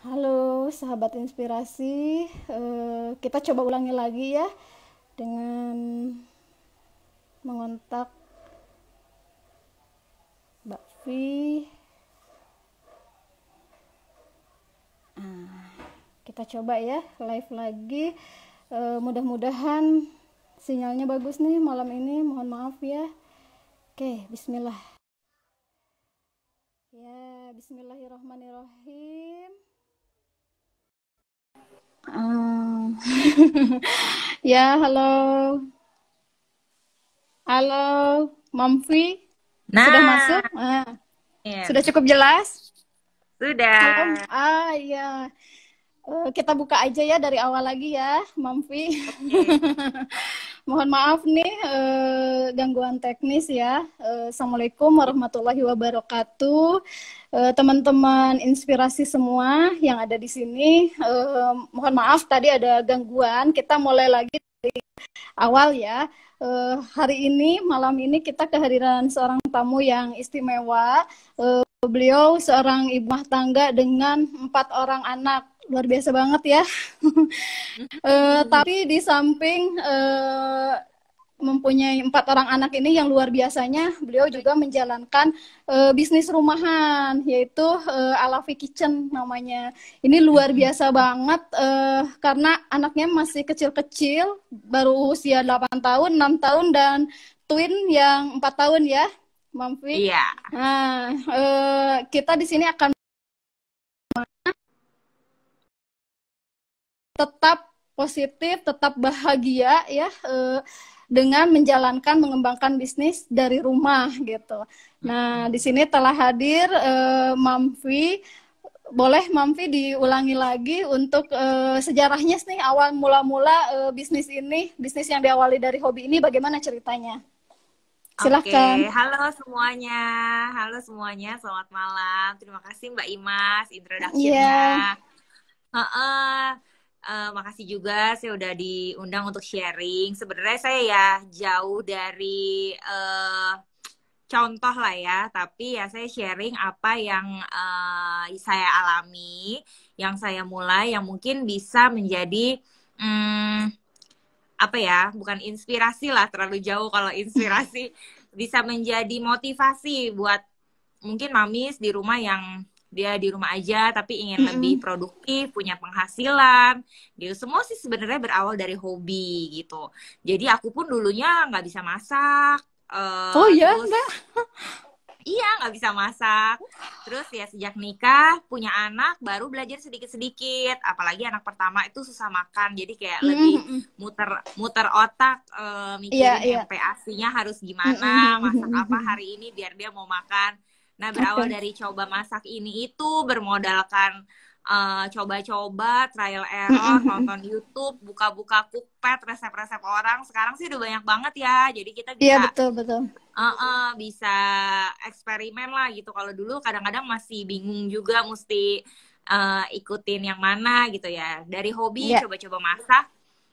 Halo sahabat inspirasi, kita coba ulangi lagi ya dengan mengontak Mbak Vi. Kita coba ya live lagi. Mudah-mudahan sinyalnya bagus nih malam ini. Mohon maaf ya. Oke, Bismillah. Ya, Bismillahirrahmanirrahim. Ya, halo. Halo, Mamfi. Sudah masuk? Nah, Sudah cukup jelas? Halo, sudah. iya. Kita buka aja ya dari awal lagi ya, Mamfi. Oke. Mohon maaf nih gangguan teknis ya. Assalamualaikum warahmatullahi wabarakatuh. Teman-teman inspirasi semua yang ada di sini. Mohon maaf tadi ada gangguan. Kita mulai lagi dari awal ya. Hari ini, malam ini kita kehadiran seorang tamu yang istimewa. Beliau seorang ibu rumah tangga dengan 4 orang anak. Luar biasa banget ya. Tapi di samping mempunyai 4 orang anak ini yang luar biasanya, beliau juga menjalankan bisnis rumahan, yaitu Alafi Kitchen namanya. Ini luar biasa banget karena anaknya masih kecil-kecil, baru usia 8 tahun, 6 tahun, dan twin yang 4 tahun ya, Mamfi. Iya. Nah, kita di sini akan tetap positif, tetap bahagia ya dengan menjalankan mengembangkan bisnis dari rumah gitu. Nah, di sini telah hadir Mamfi. Boleh Mamfi diulangi lagi untuk sejarahnya nih, awal mula-mula bisnis ini, bisnis yang diawali dari hobi ini, bagaimana ceritanya? Silahkan. Oke, halo semuanya. Halo semuanya, selamat malam. Terima kasih Mbak Imas, introduction-nya. Iya. Makasih juga saya udah diundang untuk sharing. Sebenarnya saya ya jauh dari contoh lah ya, tapi ya saya sharing apa yang saya alami, yang saya mulai, yang mungkin bisa menjadi apa ya, bukan inspirasi lah, terlalu jauh kalau inspirasi, bisa menjadi motivasi buat mungkin mamis di rumah yang dia di rumah aja tapi ingin lebih produktif, punya penghasilan gitu. Semua sih sebenarnya berawal dari hobi gitu. Jadi aku pun dulunya nggak bisa masak, Oh ya, terus Mbak. iya nggak bisa masak. Terus ya sejak nikah punya anak baru belajar sedikit-sedikit. Apalagi anak pertama itu susah makan, jadi kayak lebih muter otak, Iya, mikirin iya. MPASI-nya harus gimana, masak apa hari ini biar dia mau makan. Nah, berawal Oke. dari coba masak ini itu bermodalkan coba-coba, trial error, nonton YouTube, buka-buka cookpad, resep-resep orang. Sekarang sih udah banyak banget ya. Jadi kita Iya, bisa betul, betul. bisa eksperimen lah gitu. Kalau dulu kadang-kadang masih bingung juga mesti ikutin yang mana gitu ya. Dari hobi Iya. coba-coba masak,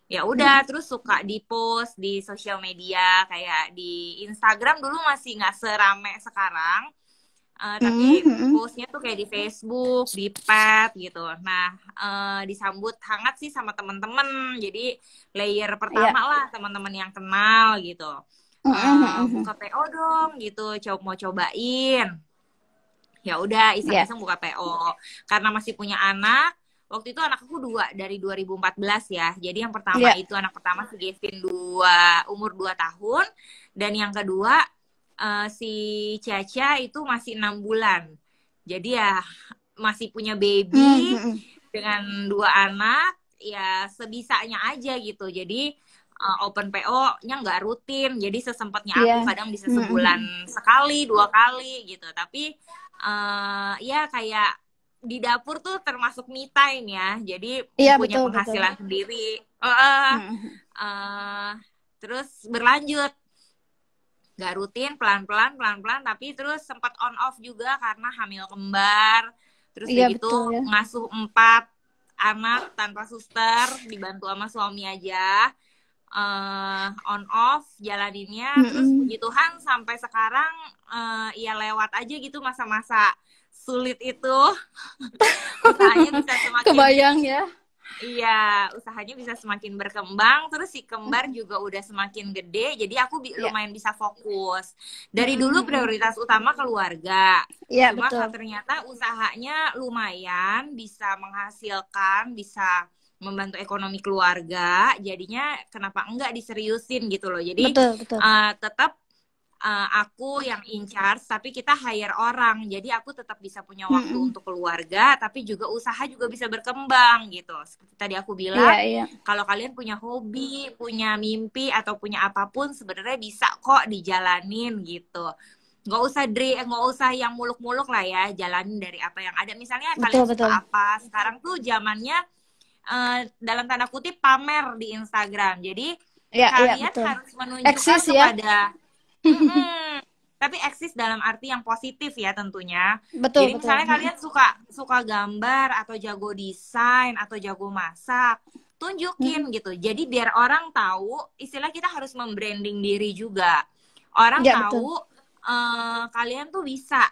ya udah terus suka di post di sosial media kayak di Instagram dulu masih nggak serame sekarang. Tapi postnya tuh kayak di Facebook, di pet gitu. Nah, disambut hangat sih sama temen-temen. Jadi layer Iya. pertama lah teman-teman yang kenal gitu. Buka PO dong gitu, mau cobain. Ya udah Iya. iseng-iseng buka PO. Karena masih punya anak. Waktu itu anak aku 2 dari 2014 ya. Jadi yang pertama Iya. itu anak pertama si Gavin umur 2 tahun, dan yang kedua si Caca itu masih 6 bulan. Jadi ya masih punya baby dengan 2 anak, ya sebisanya aja gitu. Jadi open PO-nya nggak rutin. Jadi sesempatnya Iya. aku kadang bisa sebulan sekali, 2 kali gitu. Tapi ya kayak di dapur tuh termasuk me time ya. Jadi Iya, punya betul, betul. penghasilan sendiri. Terus berlanjut. Gak rutin, pelan-pelan, tapi terus sempat on off juga karena hamil kembar. Terus Iya, udah gitu betul ya. ngasuh 4 anak tanpa suster, dibantu sama suami aja. On off jalaninnya. Terus puji Tuhan sampai sekarang ya lewat aja gitu masa-masa sulit itu. Usahanya bisa semakin Kebayang ya. iya, usahanya bisa semakin berkembang, terus si kembar juga udah semakin gede, jadi aku Ya. lumayan bisa fokus. Dari dulu prioritas utama keluarga, Ya, cuma betul. ternyata usahanya lumayan bisa menghasilkan, bisa membantu ekonomi keluarga, jadinya kenapa enggak diseriusin gitu loh. Jadi Betul, betul. tetap aku yang in charge, tapi kita hire orang. Jadi aku tetap bisa punya waktu untuk keluarga, tapi juga usaha juga bisa berkembang gitu. Seperti tadi aku Iya, bilang, iya. kalau kalian punya hobi, punya mimpi, atau punya apapun, sebenarnya bisa kok dijalanin gitu. Nggak usah yang muluk-muluk lah ya, jalanin dari apa yang ada. Misalnya Betul, kalian betul. suka apa, sekarang tuh zamannya dalam tanda kutip pamer di Instagram. Jadi Iya, iya, kalian betul. harus menunjukkan Eksis ya. kepada tapi eksis dalam arti yang positif ya tentunya. Betul, Jadi betul. misalnya kalian suka gambar atau jago desain atau jago masak, tunjukin gitu. Jadi biar orang tahu, istilah kita harus membranding diri juga. Orang Ya, betul. tahu kalian tuh bisa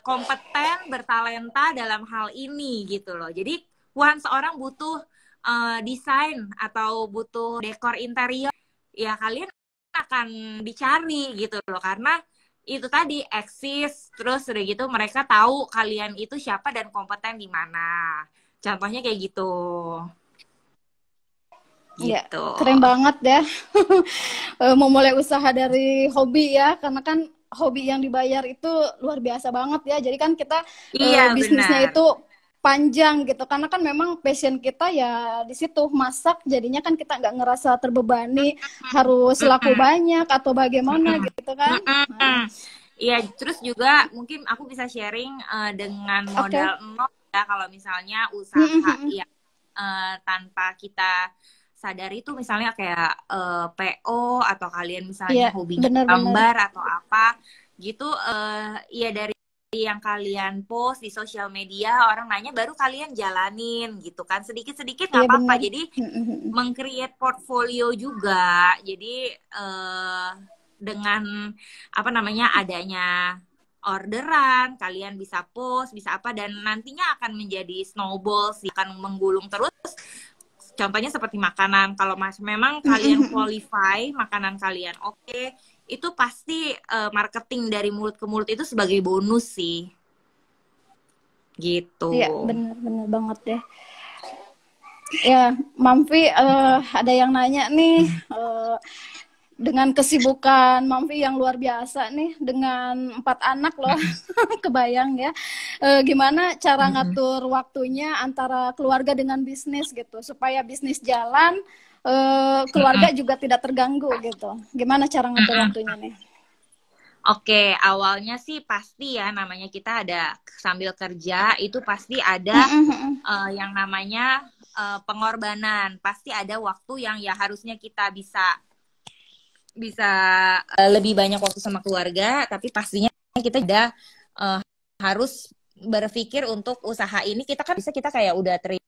kompeten, bertalenta dalam hal ini gitu loh. Jadi once orang butuh desain atau butuh dekor interior, ya kalian akan dicari gitu loh, karena itu tadi eksis, terus udah gitu mereka tahu kalian itu siapa dan kompeten di mana. Contohnya kayak gitu. Ya, Gitu. keren banget ya. Memulai usaha dari hobi ya, karena kan hobi yang dibayar itu luar biasa banget ya. Jadi kan kita Iya, bisnisnya benar. itu panjang gitu, karena kan memang passion kita ya di situ masak. Jadinya kan kita nggak ngerasa terbebani harus laku Mm-mm. banyak atau bagaimana Mm-mm. gitu kan. Mm-mm. Iya, terus juga mungkin aku bisa sharing dengan Oke. modal nol ya, kalau misalnya usaha yang tanpa kita sadari itu misalnya kayak PO, atau kalian Iya, misalnya hobinya benar-benar. gambar atau apa gitu, ya dari yang kalian post di sosial media orang nanya baru kalian jalanin gitu kan, sedikit-sedikit nggak Iya, apa-apa. benar. Jadi meng-create portfolio juga. Jadi dengan apa namanya adanya orderan, kalian bisa post, bisa apa, dan nantinya akan menjadi snowball sih, akan menggulung terus. Contohnya seperti makanan, kalau memang kalian qualify makanan kalian oke, itu pasti marketing dari mulut ke mulut itu sebagai bonus sih, gitu. Iya, benar-benar banget deh. Ya, Mamfi, ada yang nanya nih, dengan kesibukan Mamfi yang luar biasa nih, dengan 4 anak loh, kebayang ya. Gimana cara ngatur waktunya antara keluarga dengan bisnis gitu, supaya bisnis jalan, keluarga juga tidak terganggu gitu. Gimana cara ngatur waktunya nih? Oke, awalnya sih pasti ya, namanya kita ada sambil kerja itu pasti ada yang namanya pengorbanan. Pasti ada waktu yang ya harusnya kita bisa lebih banyak waktu sama keluarga, tapi pastinya kita udah harus berpikir untuk usaha ini kita kan bisa, kita kayak udah terima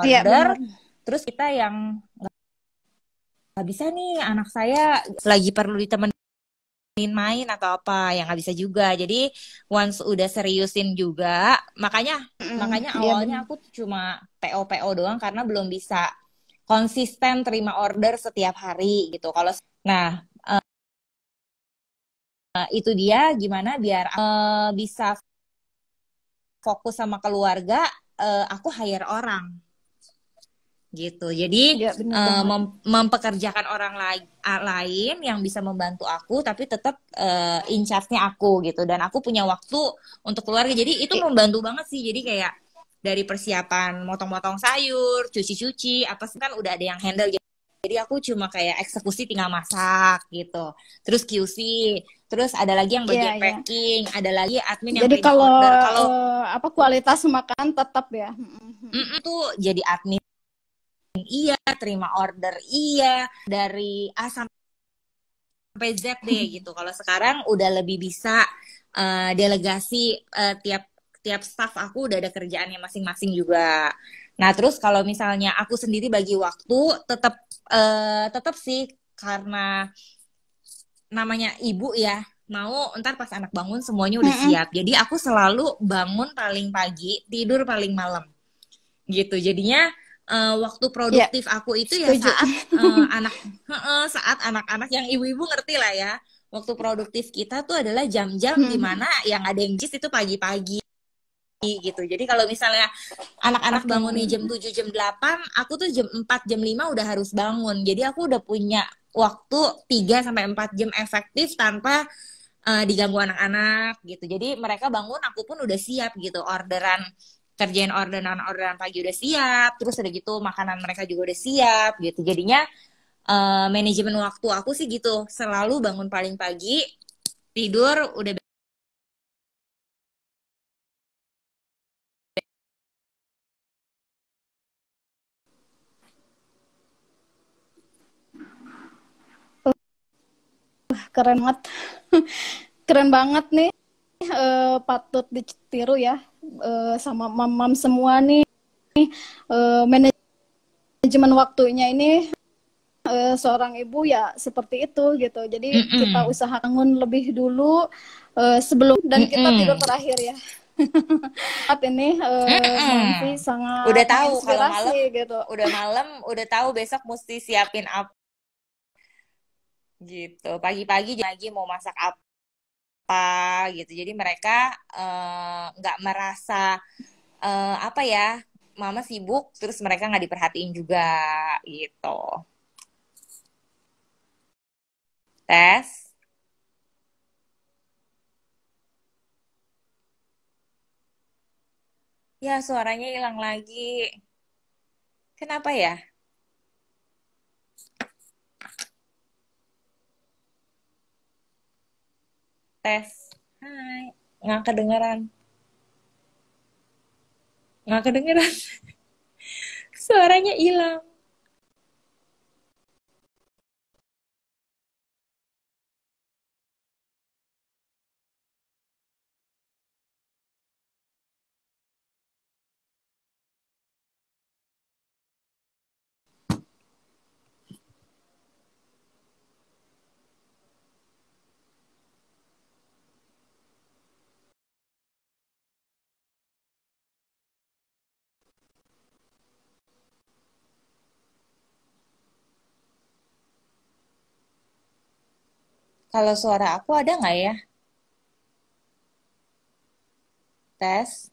Iya, order, benar. terus kita yang nggak bisa nih, anak saya lagi perlu ditemenin main atau apa, yang nggak bisa juga. Jadi once udah seriusin juga, makanya Iya, awalnya benar. aku cuma PO doang karena belum bisa konsisten terima order setiap hari gitu. Kalau nah itu dia gimana biar bisa fokus sama keluarga, aku hire orang gitu. Jadi Iya, benar banget. mempekerjakan orang lain yang bisa membantu aku, tapi tetap in charge-nya aku gitu. Dan aku punya waktu untuk keluarga. Jadi itu membantu banget sih. Jadi kayak dari persiapan motong-motong sayur, cuci-cuci, apa sih kan udah ada yang handle. Jadi aku cuma kayak eksekusi, tinggal masak gitu. Terus QC, terus ada lagi yang Iya, bagian iya. packing, ada lagi admin yang Jadi terima kalau order. Kalau apa kualitas makanan tetap ya. tuh jadi admin iya, terima order iya, dari A sampai Z deh gitu. Kalau sekarang udah lebih bisa delegasi, tiap staff aku udah ada kerjaannya masing-masing juga. Nah, terus kalau misalnya aku sendiri bagi waktu, tetap sih, karena namanya ibu ya, mau ntar pas anak bangun semuanya udah siap. Jadi aku selalu bangun paling pagi, tidur paling malam gitu. Jadinya waktu produktif aku itu ya setuju. saat anak-anak yang ibu-ibu ngerti lah ya. Waktu produktif kita tuh adalah jam-jam dimana yang ada yang jis itu pagi-pagi gitu. Jadi kalau misalnya anak-anak bangunnya jam 7, jam 8, aku tuh jam 4, jam 5 udah harus bangun. Jadi aku udah punya waktu 3 sampai 4 jam efektif tanpa diganggu anak-anak gitu. Jadi mereka bangun, aku pun udah siap gitu. Kerjain orderan pagi udah siap. Terus udah gitu makanan mereka juga udah siap gitu. Jadinya manajemen waktu aku sih gitu. Selalu bangun paling pagi, tidur udah Keren banget. Keren banget nih. Patut ditiru ya sama mam-mam semua nih. Manajemen waktunya ini seorang ibu ya seperti itu gitu. Jadi kita usaha bangun lebih dulu sebelum dan kita tidur terakhir ya. Saat ini Mamfi sangat udah tahu kalau malam gitu. udah tahu besok mesti siapin apa gitu. Pagi-pagi lagi mau masak apa gitu. Jadi mereka nggak merasa apa ya, mama sibuk terus mereka nggak diperhatiin juga gitu. Tes. Ya, suaranya hilang lagi. Kenapa ya? Tes. Hai. Nggak kedengeran. Nggak kedengeran. Suaranya hilang. Kalau suara aku ada nggak ya? Tes.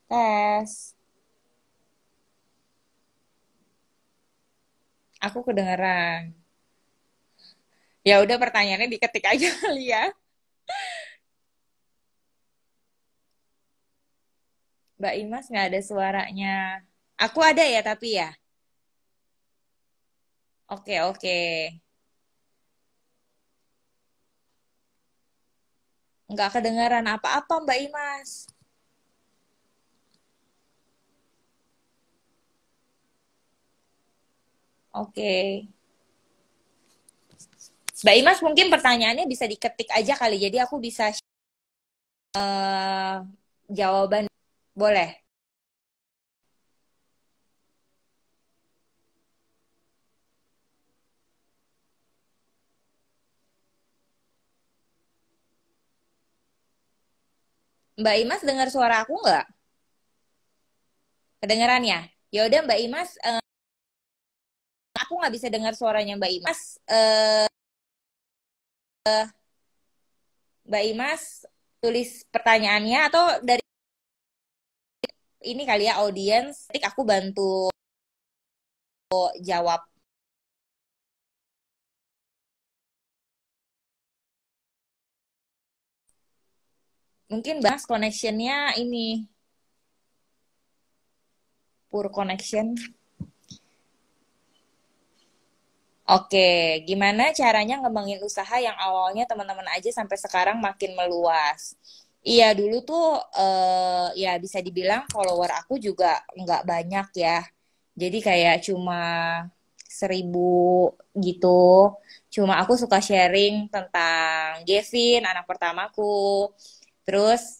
Tes. Aku kedengeran. Ya udah pertanyaannya diketik aja kali ya. Mbak Imas nggak ada suaranya. Aku ada ya tapi ya. Oke, oke. Nggak kedengeran apa-apa Mbak Imas. Oke. Mbak Imas mungkin pertanyaannya bisa diketik aja kali. Jadi aku bisa jawaban. Boleh. Mbak Imas dengar suara aku nggak? Kedengeran ya? Ya udah Mbak Imas, aku nggak bisa dengar suaranya Mbak Imas. Mbak Imas tulis pertanyaannya atau dari ini kali ya audiens, aku bantu jawab. Mungkin bahas connectionnya ini poor connection. Oke, gimana caranya ngembangin usaha yang awalnya teman-teman aja sampai sekarang makin meluas? Iya, dulu tuh ya bisa dibilang follower aku juga nggak banyak ya. Jadi kayak cuma 1.000 gitu. Cuma aku suka sharing tentang Gavin, anak pertamaku. Terus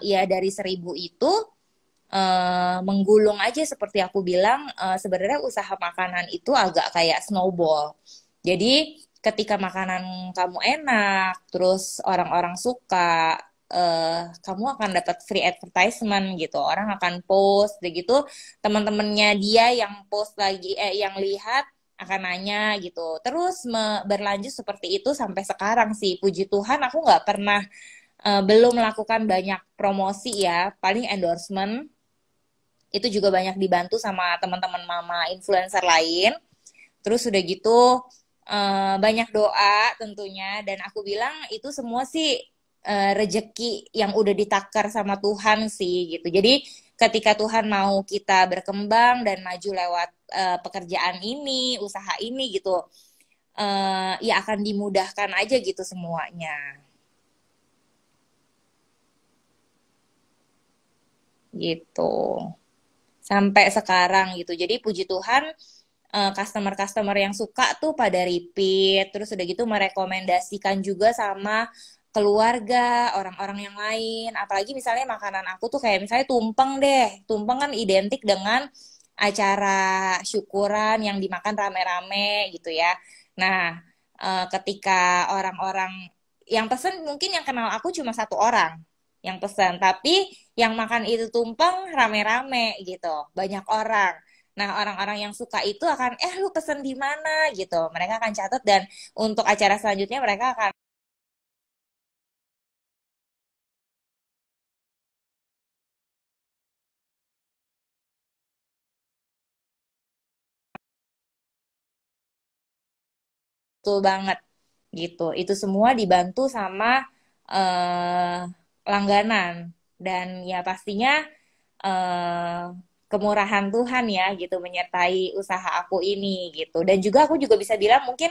ya dari 1.000 itu menggulung aja seperti aku bilang, sebenarnya usaha makanan itu agak kayak snowball. Jadi ketika makanan kamu enak, terus orang-orang suka, kamu akan dapat free advertisement gitu. Orang akan post, begitu teman-temannya dia yang post lagi, yang lihat akan nanya gitu. Terus berlanjut seperti itu sampai sekarang sih. Puji Tuhan aku nggak pernah belum melakukan banyak promosi ya, paling endorsement. Itu juga banyak dibantu sama teman-teman mama influencer lain. Terus udah gitu banyak doa tentunya, dan aku bilang itu semua sih rejeki yang udah ditakar sama Tuhan sih gitu. Jadi ketika Tuhan mau kita berkembang dan maju lewat pekerjaan ini, usaha ini gitu, ya akan dimudahkan aja gitu semuanya. Gitu. Sampai sekarang gitu. Jadi puji Tuhan customer-customer yang suka tuh pada repeat, terus udah gitu merekomendasikan juga sama keluarga, orang-orang yang lain. Apalagi misalnya makanan aku tuh kayak misalnya tumpeng deh. Tumpeng kan identik dengan acara syukuran yang dimakan rame-rame gitu ya. Nah, ketika orang-orang yang pesen, mungkin yang kenal aku cuma satu orang yang pesen, tapi yang makan itu tumpeng rame-rame gitu, banyak orang. Nah, orang-orang yang suka itu akan, lu pesen di mana gitu. Mereka akan catat, dan untuk acara selanjutnya mereka akan betul banget gitu. Itu semua dibantu sama eh, langganan, dan ya pastinya eh, kemurahan Tuhan ya gitu menyertai usaha aku ini gitu. Dan juga aku juga bisa bilang mungkin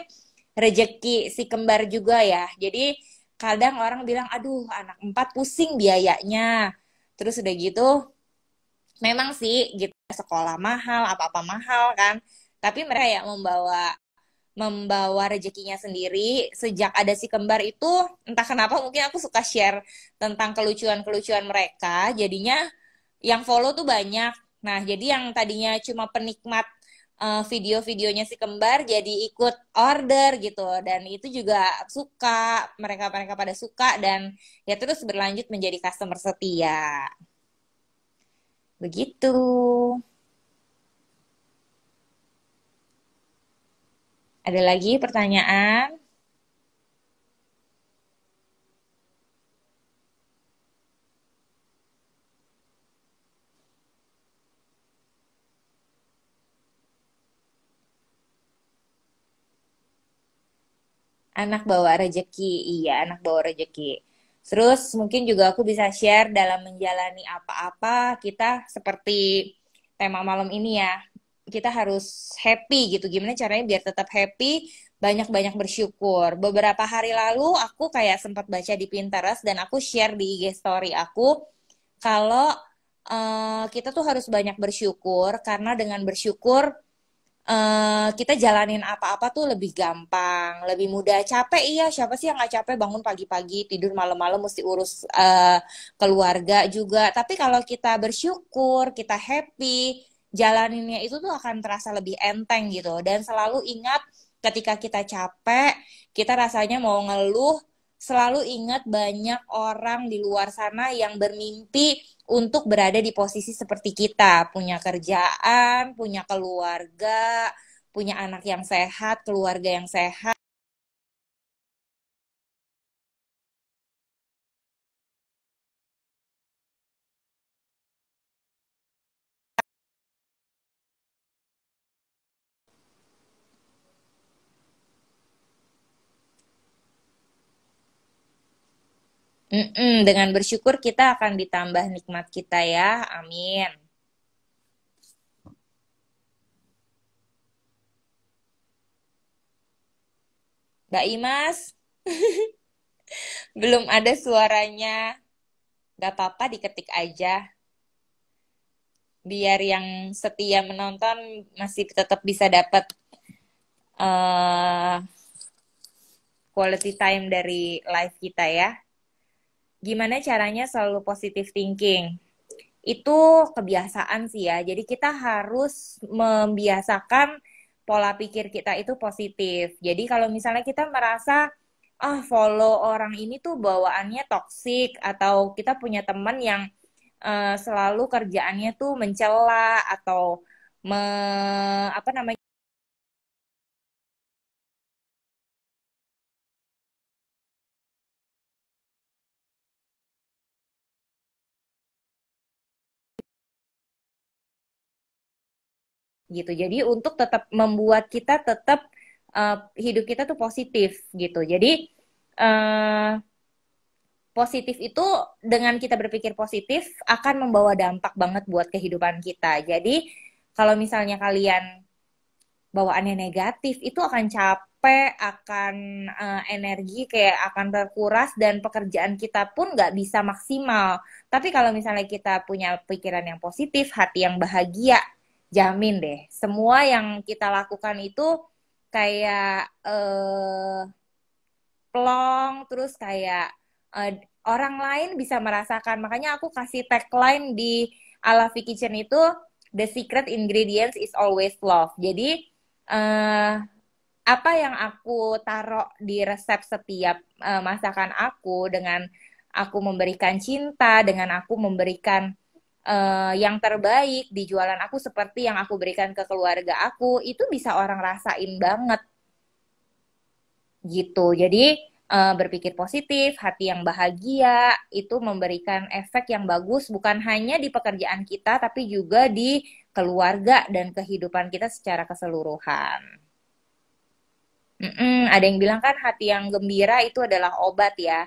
rejeki si kembar juga ya. Jadi kadang orang bilang, aduh anak empat pusing biayanya. Terus udah gitu, memang sih gitu sekolah mahal, apa-apa mahal kan. Tapi mereka ya membawa membawa rezekinya sendiri. Sejak ada si kembar itu, entah kenapa mungkin aku suka share tentang kelucuan-kelucuan mereka. Jadinya yang follow tuh banyak. Nah, jadi yang tadinya cuma penikmat video-videonya si kembar jadi ikut order gitu, dan itu juga suka, mereka-mereka pada suka, dan ya terus berlanjut menjadi customer setia. Begitu. Ada lagi pertanyaan? Anak bawa rejeki, iya anak bawa rejeki. Terus mungkin juga aku bisa share dalam menjalani apa-apa, kita seperti tema malam ini ya, kita harus happy gitu. Gimana caranya biar tetap happy, banyak-banyak bersyukur. Beberapa hari lalu aku kayak sempat baca di Pinterest, dan aku share di IG story aku, kalau kita tuh harus banyak bersyukur, karena dengan bersyukur kita jalanin apa-apa tuh lebih gampang, lebih mudah. Capek iya, siapa sih yang nggak capek bangun pagi-pagi, tidur malam-malam, mesti urus keluarga juga. Tapi kalau kita bersyukur, kita happy, jalaninnya itu tuh akan terasa lebih enteng gitu. Dan selalu ingat, ketika kita capek, kita rasanya mau ngeluh, selalu ingat banyak orang di luar sana yang bermimpi untuk berada di posisi seperti kita, punya kerjaan, punya keluarga, punya anak yang sehat, keluarga yang sehat. Dengan bersyukur kita akan ditambah nikmat kita ya, amin. Mbak Imas, belum ada suaranya. Gak apa-apa, diketik aja. Biar yang setia menonton masih tetap bisa dapat uh, quality time dari live kita ya. Gimana caranya selalu positive thinking? Itu kebiasaan sih ya. Jadi kita harus membiasakan pola pikir kita itu positif. Jadi kalau misalnya kita merasa follow orang ini tuh bawaannya toksik, atau kita punya teman yang selalu kerjaannya tuh mencela atau apa namanya gitu. Jadi untuk tetap membuat kita tetap hidup kita tuh positif gitu. Jadi uh, positif itu, dengan kita berpikir positif akan membawa dampak banget buat kehidupan kita. Jadi kalau misalnya kalian bawaannya negatif, itu akan capek, akan energi kayak akan terkuras, dan pekerjaan kita pun nggak bisa maksimal. Tapi kalau misalnya kita punya pikiran yang positif, hati yang bahagia, jamin deh, semua yang kita lakukan itu kayak plong, terus kayak orang lain bisa merasakan. Makanya aku kasih tagline di Alafi Kitchen itu, the secret ingredients is always love. Jadi apa yang aku taruh di resep setiap masakan aku, dengan aku memberikan cinta, dengan aku memberikan yang terbaik di jualan aku, seperti yang aku berikan ke keluarga aku, itu bisa orang rasain banget gitu. Jadi berpikir positif, hati yang bahagia itu memberikan efek yang bagus, bukan hanya di pekerjaan kita, tapi juga di keluarga dan kehidupan kita secara keseluruhan. Ada yang bilang kan hati yang gembira itu adalah obat ya.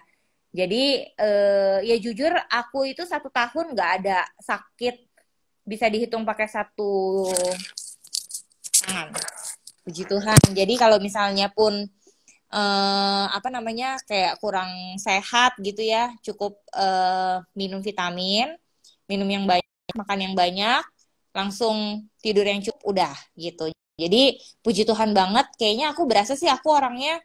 Jadi ya jujur aku itu 1 tahun nggak ada sakit, bisa dihitung pakai satu tangan. Puji Tuhan. Jadi kalau misalnya pun apa namanya kayak kurang sehat gitu ya, cukup minum vitamin, minum yang banyak, makan yang banyak, langsung tidur yang cukup, udah gitu. Jadi puji Tuhan banget, kayaknya aku berasa sih aku orangnya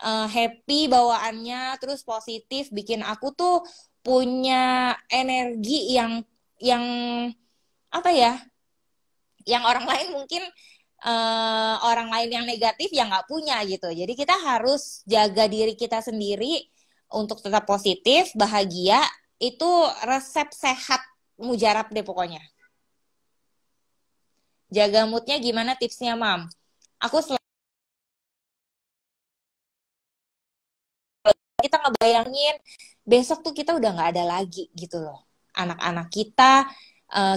happy bawaannya, terus positif, bikin aku tuh punya energi yang apa ya, yang orang lain mungkin orang lain yang negatif ya nggak punya gitu. Jadi kita harus jaga diri kita sendiri untuk tetap positif, bahagia. Itu resep sehat mujarab deh pokoknya. Jaga moodnya gimana tipsnya, Mam? Aku kita ngebayangin besok tuh kita udah nggak ada lagi gitu loh. Anak-anak kita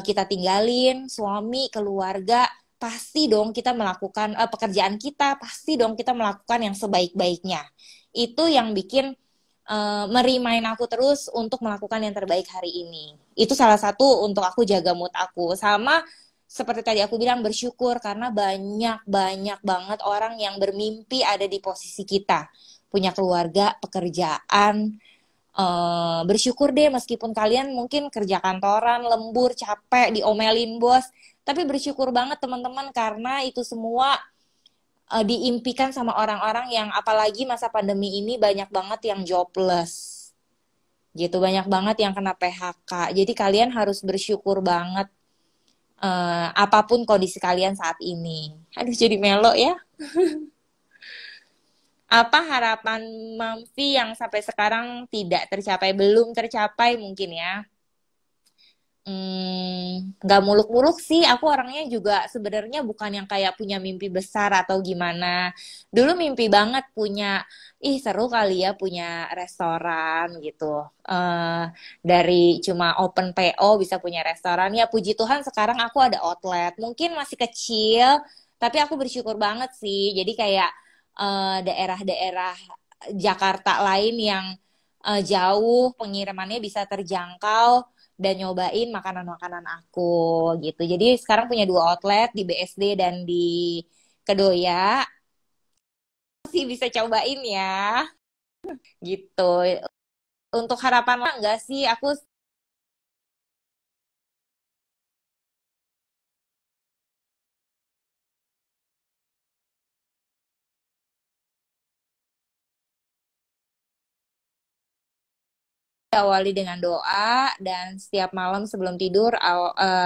kita tinggalin, suami, keluarga, pasti dong kita melakukan pekerjaan kita, pasti dong kita melakukan yang sebaik-baiknya. Itu yang bikin merimain aku terus untuk melakukan yang terbaik hari ini. Itu salah satu untuk aku jaga mood aku. Sama seperti tadi aku bilang, bersyukur karena banyak banget orang yang bermimpi ada di posisi kita, punya keluarga, pekerjaan. Bersyukur deh, meskipun kalian mungkin kerja kantoran, lembur, capek, diomelin bos, tapi bersyukur banget teman-teman, karena itu semua diimpikan sama orang-orang yang, apalagi masa pandemi ini banyak banget yang jobless gitu, banyak banget yang kena PHK. Jadi kalian harus bersyukur banget apapun kondisi kalian saat ini. Aduh, jadi melo ya. Apa harapan Mamfi yang sampai sekarang tidak tercapai, belum tercapai mungkin ya? Nggak muluk-muluk sih. Aku orangnya juga sebenarnya bukan yang kayak punya mimpi besar atau gimana. Dulu mimpi banget punya, seru kali ya punya restoran gitu. Dari cuma open PO bisa punya restoran. Ya puji Tuhan sekarang aku ada outlet. Mungkin masih kecil, tapi aku bersyukur banget sih. Jadi kayak daerah-daerah Jakarta lain yang jauh, pengirimannya bisa terjangkau, dan nyobain makanan-makanan aku gitu. Jadi sekarang punya 2 outlet di BSD dan di Kedoya. Masih bisa cobain ya gitu. Untuk harapan lah enggak sih, aku awali dengan doa, dan setiap malam sebelum tidur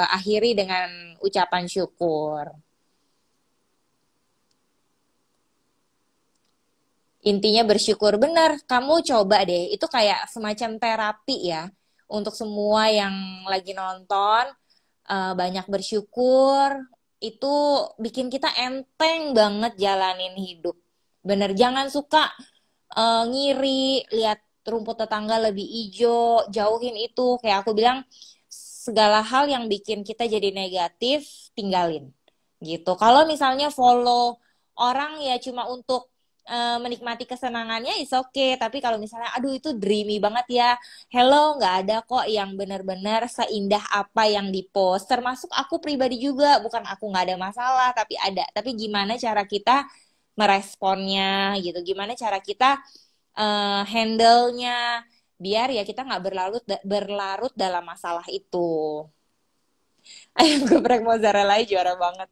akhiri dengan ucapan syukur. Intinya bersyukur. Bener, kamu coba deh. Itu kayak semacam terapi ya. Untuk semua yang lagi nonton, banyak bersyukur. Itu bikin kita enteng banget jalanin hidup. Bener, jangan suka ngiri, lihat rumput tetangga lebih hijau, jauhin itu. Kayak aku bilang, segala hal yang bikin kita jadi negatif, tinggalin. Gitu. Kalau misalnya follow orang ya cuma untuk menikmati kesenangannya is okay, tapi kalau misalnya aduh itu dreamy banget ya, hello, nggak ada kok yang benar-benar seindah apa yang di post, termasuk aku pribadi juga, bukan aku nggak ada masalah, tapi ada, tapi gimana cara kita meresponnya gitu, gimana cara kita handle-nya biar ya kita nggak berlarut berlarut dalam masalah itu. Ayam geprek mozzarella juara banget.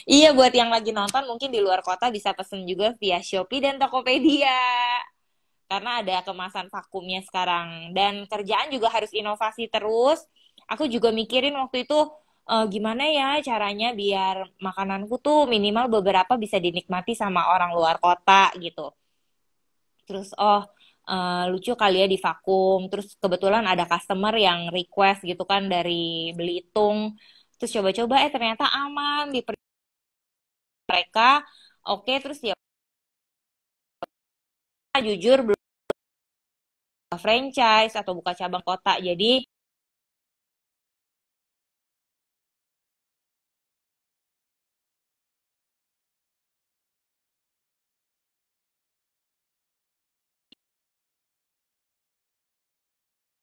Iya, buat yang lagi nonton mungkin di luar kota bisa pesen juga via Shopee dan Tokopedia. Karena ada kemasan vakumnya sekarang. Dan kerjaan juga harus inovasi terus. Aku juga mikirin waktu itu gimana ya caranya biar makananku tuh minimal beberapa bisa dinikmati sama orang luar kota gitu. Terus lucu kali ya di vakum. Terus kebetulan ada customer yang request gitu kan dari Belitung. Terus coba-coba ternyata aman di mereka. Oke, terus ya jujur belum franchise atau buka cabang kota. Jadi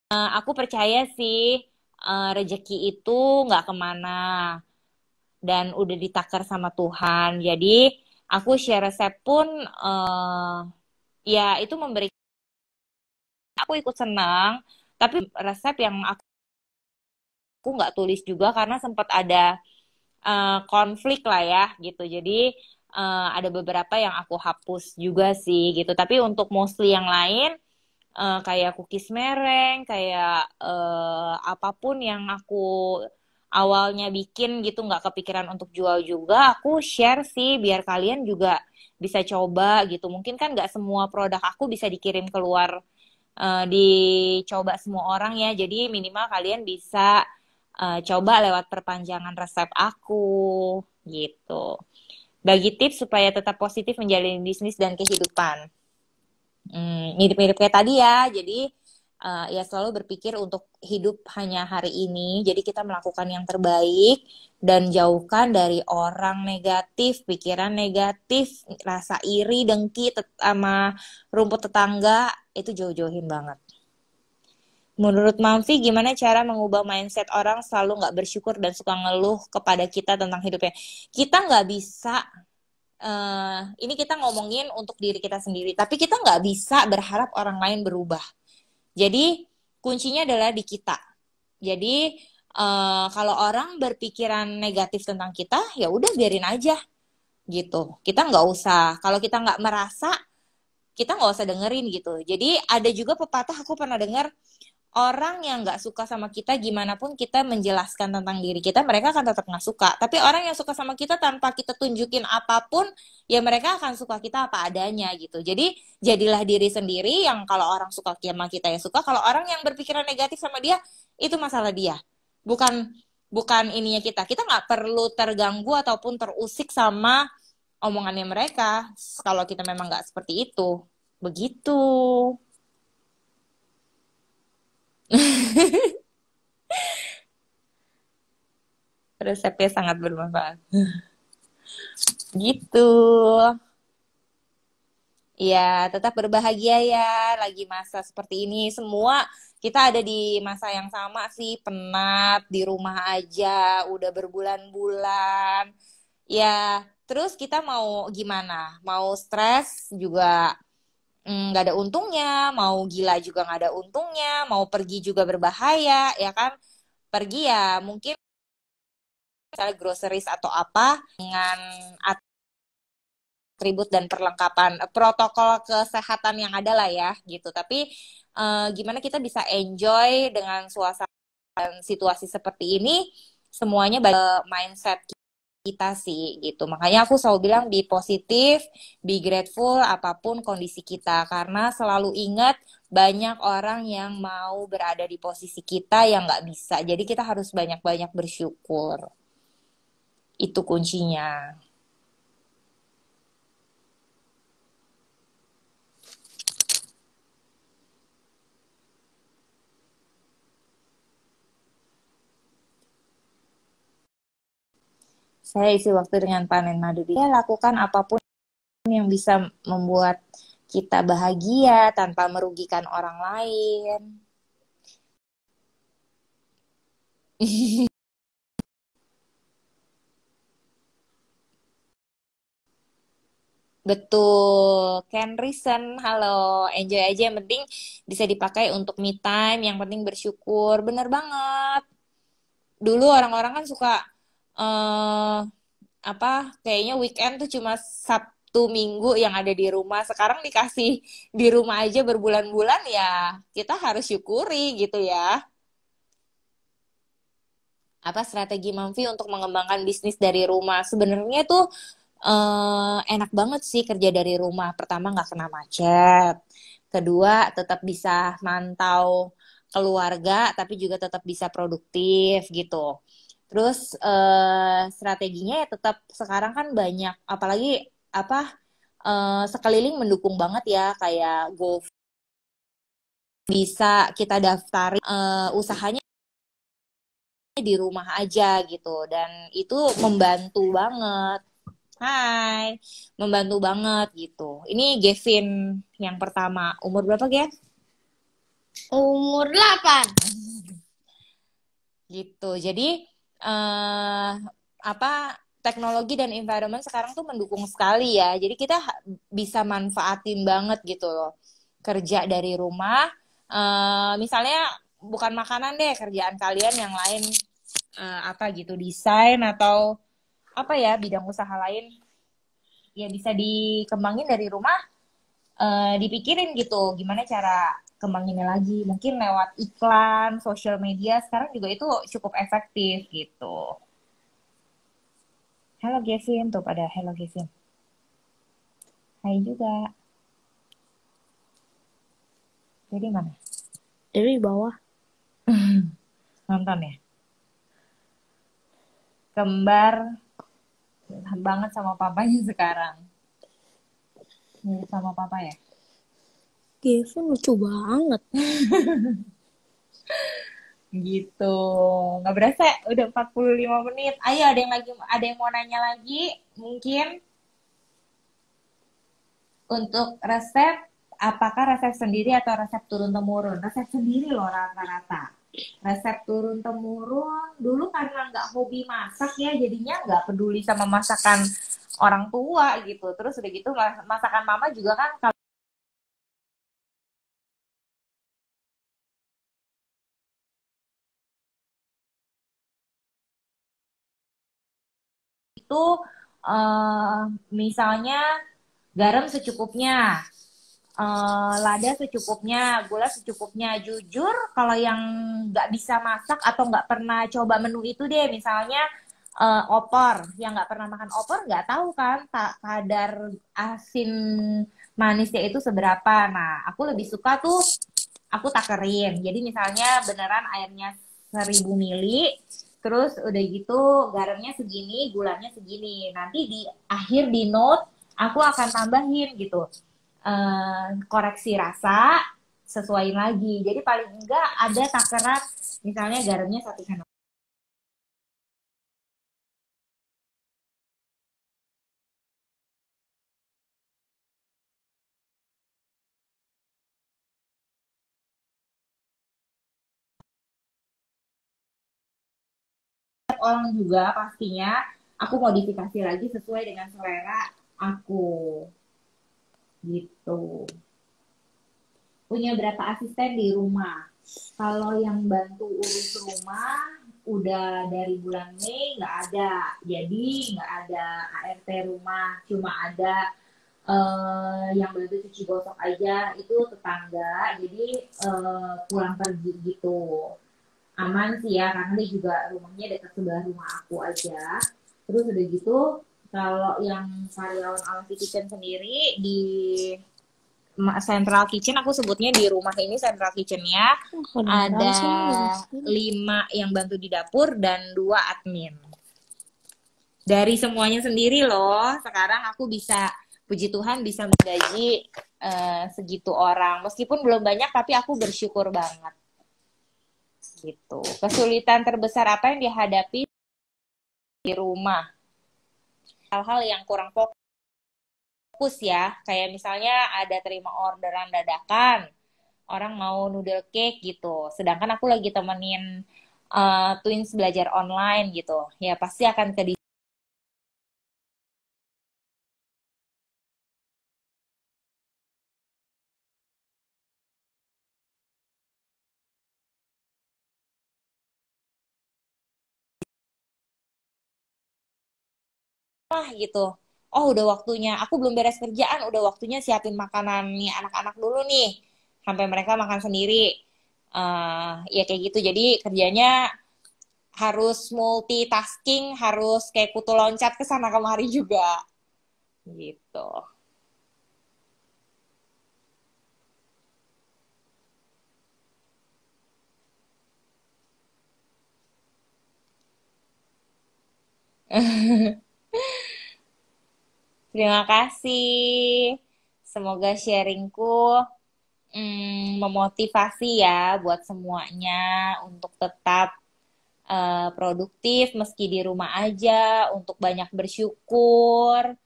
aku percaya sih rezeki itu nggak kemana dan udah ditakar sama Tuhan. Jadi aku share resep pun ya itu memberi aku ikut senang. Tapi resep yang aku nggak tulis juga karena sempat ada konflik lah ya gitu. Jadi ada beberapa yang aku hapus juga sih gitu. Tapi untuk mostly yang lain kayak cookies mereng, kayak apapun yang aku awalnya bikin gitu nggak kepikiran untuk jual juga, aku share sih biar kalian juga bisa coba gitu. Mungkin kan nggak semua produk aku bisa dikirim keluar dicoba semua orang ya. Jadi minimal kalian bisa coba lewat perpanjangan resep aku gitu. Bagi tips supaya tetap positif menjalani bisnis dan kehidupan. Mirip-mirip kayak tadi ya. Jadi ya selalu berpikir untuk hidup hanya hari ini. Jadi kita melakukan yang terbaik dan jauhkan dari orang negatif, pikiran negatif, rasa iri, dengki sama rumput tetangga itu jauh-jauhin banget. Menurut Mamfi, gimana cara mengubah mindset orang selalu nggak bersyukur dan suka ngeluh kepada kita tentang hidupnya? Kita nggak bisa, ini kita ngomongin untuk diri kita sendiri, tapi kita nggak bisa berharap orang lain berubah. Jadi kuncinya adalah di kita. Jadi kalau orang berpikiran negatif tentang kita, ya udah biarin aja gitu. Kita nggak usah. Kalau kita nggak merasa, kita nggak usah dengerin gitu. Jadi ada juga pepatah aku pernah dengar, orang yang nggak suka sama kita, gimana pun kita menjelaskan tentang diri kita, mereka akan tetap nggak suka. Tapi orang yang suka sama kita tanpa kita tunjukin apapun, ya mereka akan suka kita apa adanya gitu. Jadi jadilah diri sendiri yang kalau orang suka sama kita ya suka. Kalau orang yang berpikiran negatif sama dia, itu masalah dia. Bukan bukan ininya kita. Kita nggak perlu terganggu ataupun terusik sama omongannya mereka. Kalau kita memang nggak seperti itu, begitu. Resepnya sangat bermanfaat. Gitu. Ya, tetap berbahagia ya. Lagi masa seperti ini. Semua kita ada di masa yang sama sih. Penat, di rumah aja. Udah berbulan-bulan. Ya, terus kita mau gimana? Mau stres juga nggak ada untungnya. Mau gila juga nggak ada untungnya. Mau pergi juga berbahaya, ya kan? Pergi ya mungkin misalnya groceries atau apa dengan atribut dan perlengkapan protokol kesehatan yang ada lah ya gitu. Tapi gimana kita bisa enjoy dengan suasana dan situasi seperti ini, semuanya balik ke mindset kita sih gitu. Makanya aku selalu bilang be positif, be grateful apapun kondisi kita karena selalu ingat banyak orang yang mau berada di posisi kita yang nggak bisa. Jadi kita harus banyak-banyak bersyukur. Itu kuncinya. Saya isi waktu dengan panen madu. Dia lakukan apapun yang bisa membuat kita bahagia tanpa merugikan orang lain. Betul, Ken Reason, halo, enjoy aja, yang penting bisa dipakai untuk me time, yang penting bersyukur, bener banget. Dulu orang-orang kan suka, eh apa, kayaknya weekend tuh cuma Sabtu Minggu yang ada di rumah, sekarang dikasih di rumah aja berbulan-bulan ya, kita harus syukuri gitu ya. Apa strategi Mamfi untuk mengembangkan bisnis dari rumah? Sebenarnya tuh enak banget sih kerja dari rumah. Pertama nggak kena macet. Kedua tetap bisa mantau keluarga, tapi juga tetap bisa produktif gitu. Terus strateginya ya tetap sekarang kan banyak, apalagi apa sekeliling mendukung banget ya kayak Go bisa kita daftarin usahanya di rumah aja gitu dan itu membantu banget. Hai, membantu banget gitu. Ini Gavin yang pertama. Umur berapa, Gav? Umur 8. Gitu. Jadi apa teknologi dan environment sekarang tuh mendukung sekali ya. Jadi kita bisa manfaatin banget gitu loh. Kerja dari rumah. Misalnya bukan makanan deh, kerjaan kalian yang lain apa gitu, desain atau apa ya, bidang usaha lain ya bisa dikembangin dari rumah, dipikirin gitu gimana cara kembanginnya lagi, mungkin lewat iklan, sosial media sekarang juga itu cukup efektif gitu. Halo Gavin, tuh pada hello Gavin. Hai juga. Jadi mana? Dari bawah. Nonton ya? Kembar banget sama papanya sekarang. Mirip sama papa ya? Gavin lucu banget. Gitu. Nggak berasa udah 45 menit. Ayo ada yang mau nanya lagi mungkin untuk resep, apakah resep sendiri atau resep turun temurun? Resep sendiri loh rata-rata. Resep turun temurun dulu karena nggak hobi masak ya, jadinya nggak peduli sama masakan orang tua gitu. Terus udah gitu masakan mama juga kan kalau itu misalnya garam secukupnya, lada secukupnya, gula secukupnya. Jujur, kalau yang nggak bisa masak atau nggak pernah coba menu itu deh, misalnya opor, yang nggak pernah makan opor nggak tahu kan kadar asin manisnya itu seberapa. Nah, aku lebih suka tuh aku takerin. Jadi misalnya beneran airnya 1000 mili, terus udah gitu garamnya segini, gulanya segini. Nanti di akhir di note aku akan tambahin gitu koreksi rasa, sesuaiin lagi. Jadi paling enggak ada takaran, misalnya garamnya 1 sendok. Orang juga pastinya aku modifikasi lagi sesuai dengan selera aku. Gitu. Punya berapa asisten di rumah? Kalau yang bantu urus rumah udah dari bulan Mei nggak ada, jadi nggak ada ART rumah, cuma ada yang bantu cuci gosok aja itu tetangga, jadi pulang pergi gitu. Aman sih ya karena dia juga rumahnya dekat sebelah rumah aku aja. Terus udah gitu, kalau yang karyawan Alfie Kitchen sendiri di Central Kitchen, aku sebutnya di rumah ini Central Kitchen-nya, ada 5 yang bantu di dapur dan 2 admin. Dari semuanya sendiri loh, sekarang aku bisa, puji Tuhan bisa menggaji segitu orang. Meskipun belum banyak, tapi aku bersyukur banget. Gitu. Kesulitan terbesar apa yang dihadapi di rumah? Hal-hal yang kurang fokus ya, kayak misalnya ada terima orderan dadakan, orang mau noodle cake gitu, sedangkan aku lagi temenin twins belajar online gitu, ya pasti akan ke rumah gitu. Oh udah waktunya, aku belum beres kerjaan, udah waktunya siapin makanan nih anak-anak dulu nih, sampai mereka makan sendiri. Ya kayak gitu, jadi kerjanya harus multitasking, harus kayak kutu loncat ke sana kemari juga gitu. Terima kasih. Semoga sharingku memotivasi ya buat semuanya untuk tetap produktif meski di rumah aja, untuk banyak bersyukur.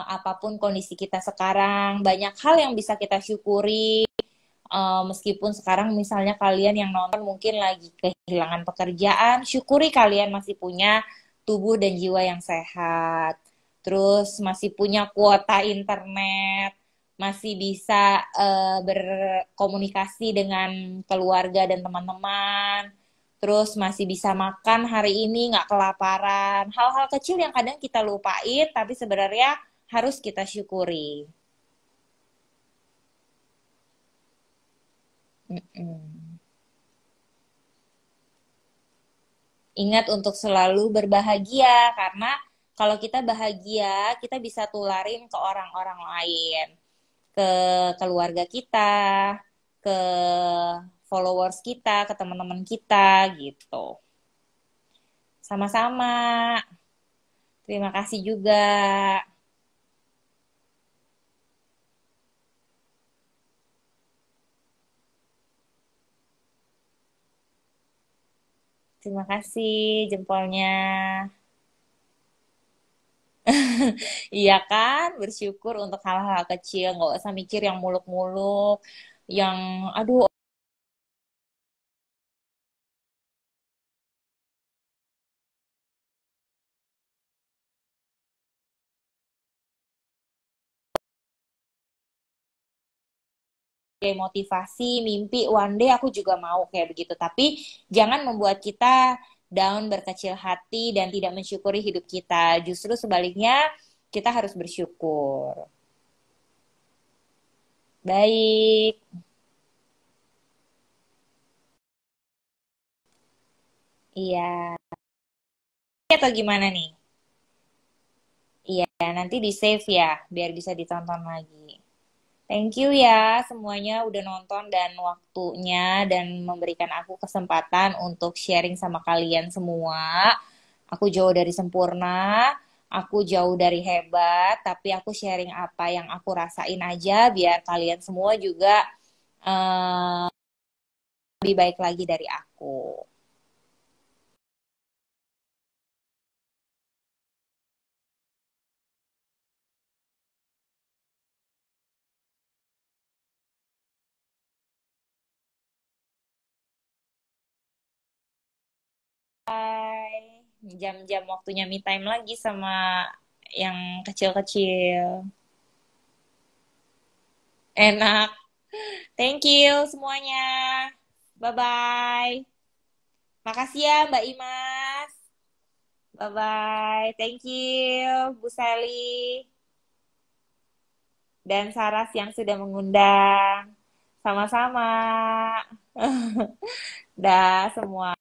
Apapun kondisi kita sekarang, banyak hal yang bisa kita syukuri. Meskipun sekarang misalnya kalian yang nonton mungkin lagi kehilangan pekerjaan, syukuri kalian masih punya tubuh dan jiwa yang sehat. Terus masih punya kuota internet, masih bisa berkomunikasi dengan keluarga dan teman-teman. Terus masih bisa makan hari ini nggak kelaparan. Hal-hal kecil yang kadang kita lupain, tapi sebenarnya harus kita syukuri. Mm-mm. Ingat untuk selalu berbahagia, karena kalau kita bahagia, kita bisa tularin ke orang-orang lain, ke keluarga kita, ke followers kita, ke teman-teman kita, gitu. Sama-sama. Terima kasih juga. Terima kasih jempolnya. Iya kan, bersyukur untuk hal-hal kecil, nggak usah mikir yang muluk-muluk, yang aduh kayak motivasi, mimpi, one day aku juga mau kayak begitu. Tapi jangan membuat kita down, berkecil hati, dan tidak mensyukuri hidup kita. Justru sebaliknya, kita harus bersyukur. Baik. Iya. Atau gimana nih? Iya, nanti di save ya, biar bisa ditonton lagi. Thank you ya semuanya udah nonton dan waktunya dan memberikan aku kesempatan untuk sharing sama kalian semua. Aku jauh dari sempurna, aku jauh dari hebat, tapi aku sharing apa yang aku rasain aja biar kalian semua juga eh, lebih baik lagi dari aku. Bye. Jam-jam waktunya me time lagi sama yang kecil-kecil. Enak. Thank you semuanya. Bye-bye. Makasih ya Mbak Imas. Bye-bye. Thank you Bu Sally dan Saras yang sudah mengundang. Sama-sama. Dah semua.